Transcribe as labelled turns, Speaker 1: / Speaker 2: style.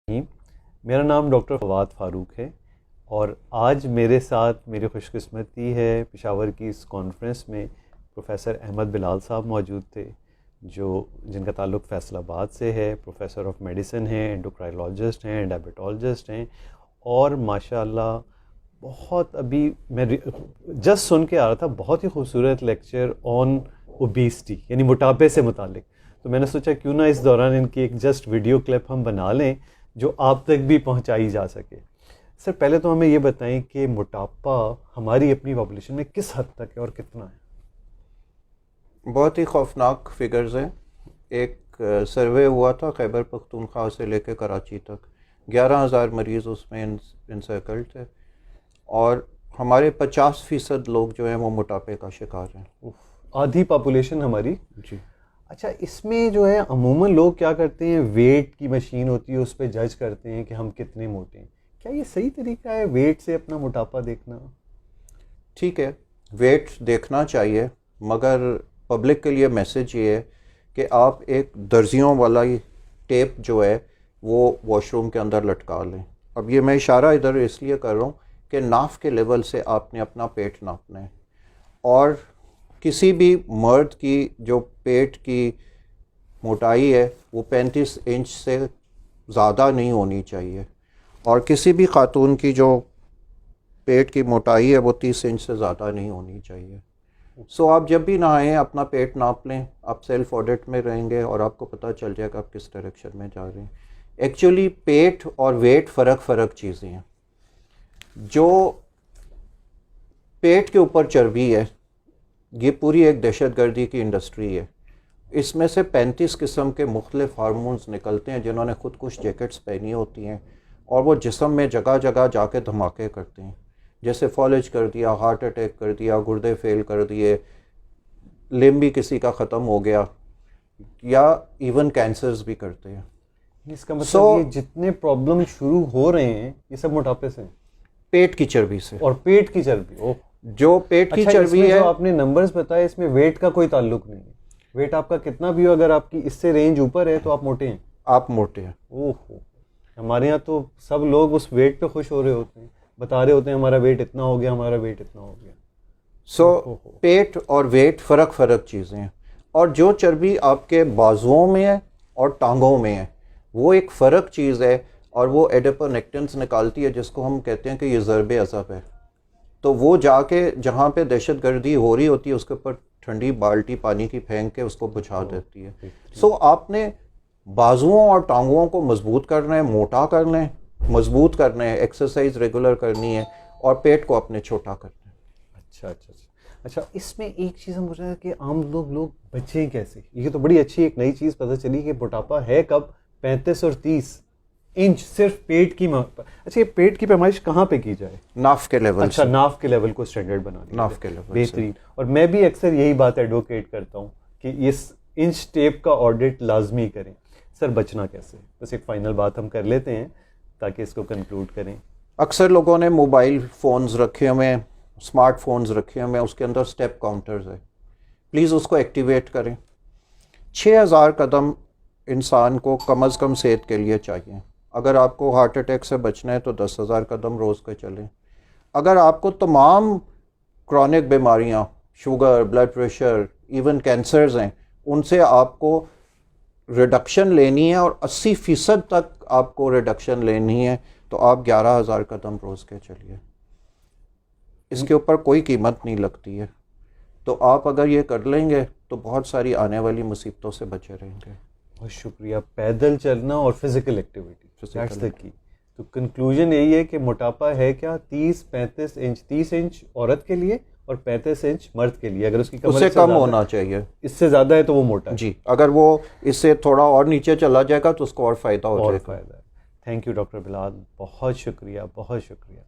Speaker 1: میرا نام ڈاکٹر فواد فاروق ہے اور آج میرے ساتھ میری خوش قسمتی ہے پشاور کی اس کانفرنس میں پروفیسر احمد بلال صاحب موجود تھے جن کا تعلق فیصل آباد سے ہے. پروفیسر آف میڈیسن ہیں, انڈوکرائنالوجسٹ ہیں, ڈائبٹالوجسٹ ہیں اور ماشاء اللہ بہت ابھی میں جسٹ سن کے آ رہا تھا بہت ہی خوبصورت لیکچر آن اوبیسٹی یعنی موٹاپے سے متعلق. تو میں نے سوچا کیوں نہ اس دوران ان کی ایک جسٹ ویڈیو کلپ ہم بنا لیں جو آپ تک بھی پہنچائی جا سکے. سر پہلے تو ہمیں یہ بتائیں کہ موٹاپا ہماری اپنی پاپولیشن میں کس حد تک ہے اور کتنا ہے؟
Speaker 2: بہت ہی خوفناک فگرز ہیں. ایک سروے ہوا تھا خیبر پختونخوا سے لے کے کراچی تک, 11,000 مریض اس میں انسرکل تھے اور ہمارے 50% لوگ جو ہیں وہ موٹاپے کا شکار ہیں.
Speaker 1: آدھی پاپولیشن ہماری.
Speaker 2: جی
Speaker 1: اچھا, اس میں جو ہے عموماً لوگ کیا کرتے ہیں, ویٹ کی مشین ہوتی ہے اس پہ جج کرتے ہیں کہ ہم کتنے موٹے ہیں. کیا یہ صحیح طریقہ ہے ویٹ سے اپنا موٹاپا دیکھنا؟
Speaker 2: ٹھیک ہے, ویٹ دیکھنا چاہیے, مگر پبلک کے لیے میسج یہ ہے کہ آپ ایک درزیوں والا ٹیپ جو ہے وہ واش روم کے اندر لٹکا لیں. اب یہ میں اشارہ ادھر اس لیے کر رہا ہوں کہ ناف کے لیول سے آپ نے اپنا پیٹ ناپنا ہے اور کسی بھی مرد کی جو پیٹ کی موٹائی ہے وہ 35 انچ سے زیادہ نہیں ہونی چاہیے اور کسی بھی خاتون کی جو پیٹ کی موٹائی ہے وہ 30 انچ سے زیادہ نہیں ہونی چاہیے. سو آپ جب بھی نہائیں اپنا پیٹ ناپ لیں, آپ سیلف آڈٹ میں رہیں گے اور آپ کو پتہ چل جائے گا آپ کس ڈائریکشن میں جا رہے ہیں. ایکچولی پیٹ اور ویٹ فرق چیزیں ہیں. جو پیٹ کے اوپر چربی ہے یہ پوری ایک دہشت گردی کی انڈسٹری ہے. اس میں سے 35 قسم کے مختلف ہارمونز نکلتے ہیں جنہوں نے خودکش جیکٹس پہنی ہوتی ہیں اور وہ جسم میں جگہ جگہ جا کے دھماکے کرتے ہیں, جیسے فالج کر دیا, ہارٹ اٹیک کر دیا, گردے فیل کر دیے, لمب بھی کسی کا ختم ہو گیا یا ایون کینسرز بھی کرتے ہیں.
Speaker 1: اس کا مطلب یہ جتنے پرابلم شروع ہو رہے ہیں یہ سب موٹاپے سے,
Speaker 2: پیٹ کی چربی سے.
Speaker 1: اور پیٹ کی چربی,
Speaker 2: جو پیٹ کی چربی ہے,
Speaker 1: جو آپ نے نمبرز بتائے اس میں ویٹ کا کوئی تعلق نہیں ہے. ویٹ آپ کا کتنا بھی ہو, اگر آپ کی اس سے رینج اوپر ہے تو آپ موٹے ہیں.
Speaker 2: آپ موٹے ہیں.
Speaker 1: اوہ, ہمارے یہاں تو سب لوگ اس ویٹ پہ خوش ہو رہے ہوتے ہیں, بتا رہے ہوتے ہیں ہمارا ویٹ اتنا ہو گیا, ہمارا ویٹ اتنا ہو گیا.
Speaker 2: سو پیٹ اور ویٹ فرق چیزیں ہیں. اور جو چربی آپ کے بازوؤں میں ہے اور ٹانگوں میں ہے وہ ایک فرق چیز ہے اور وہ ایڈیپونیکٹنس نکالتی ہے جس کو ہم کہتے ہیں کہ یہ ضرب عصب ہے. تو وہ جا کے جہاں پہ دہشت گردی ہو رہی ہوتی ہے اس کے اوپر ٹھنڈی بالٹی پانی کی پھینک کے اس کو بجھا دیتی ہے. سو آپ نے بازوؤں اور ٹانگوں کو مضبوط کرنا ہے, موٹا کرنا ہے, مضبوط کرنا ہے, ایکسرسائز ریگولر کرنی ہے اور پیٹ کو اپنے چھوٹا کرنا ہے.
Speaker 1: اچھا, اس میں ایک چیز ہم پوچھ رہے ہیں کہ عام لوگ بچیں کیسے؟ یہ تو بڑی اچھی ایک نئی چیز پتہ چلی کہ موٹاپا ہے کب 35 اور 30 انچ صرف پیٹ کی. اچھا, یہ پیٹ کی پیمائش کہاں پہ کی جائے؟
Speaker 2: ناف کے لیول.
Speaker 1: اچھا, ناف کے لیول کو اسٹینڈرڈ بنانا.
Speaker 2: ناف کے لیول
Speaker 1: بہترین. اور میں بھی اکثر یہی بات ایڈوکیٹ کرتا ہوں کہ اس انچ ٹیپ کا آڈٹ لازمی کریں. سر بچنا کیسے؟ بس ایک فائنل بات ہم کر لیتے ہیں تاکہ اس کو کنکلوڈ کریں.
Speaker 2: اکثر لوگوں نے موبائل فونز رکھے ہوئے ہیں, اسمارٹ فونز رکھے ہوئے ہیں, اس کے اندر سٹیپ کاؤنٹرز ہے. پلیز اس کو ایکٹیویٹ کریں. 6,000 قدم انسان کو کم از کم صحت کے لیے چاہیے. اگر آپ کو ہارٹ اٹیک سے بچنا ہے تو 10,000 قدم روز کے چلیں. اگر آپ کو تمام کرونک بیماریاں, sugar, blood pressure, even cancers ہیں, ان سے آپ کو ریڈکشن لینی ہے اور 80% تک آپ کو ریڈکشن لینی ہے تو آپ 11,000 قدم روز کے چلیے. اس کے اوپر کوئی قیمت نہیں لگتی ہے. تو آپ اگر یہ کر لیں گے تو بہت ساری آنے والی مصیبتوں سے بچے رہیں گے.
Speaker 1: بہت شکریہ. پیدل چلنا اور فزیکل ایکٹیویٹی, دیٹس دا کی. تو کنکلوژن یہی ہے کہ موٹاپا ہے کیا 30-35 انچ. 30 انچ عورت کے لیے اور 35 انچ مرد کے لیے. اگر اس کی کمر
Speaker 2: اس سے کم ہونا چاہیے,
Speaker 1: اس سے زیادہ ہے تو وہ موٹا ہے.
Speaker 2: جی, اگر وہ اس سے تھوڑا اور نیچے چلا جائے گا تو اس کو اور فائدہ ہو جائے گا.
Speaker 1: تھینک یو ڈاکٹر بلال, بہت شکریہ, بہت شکریہ.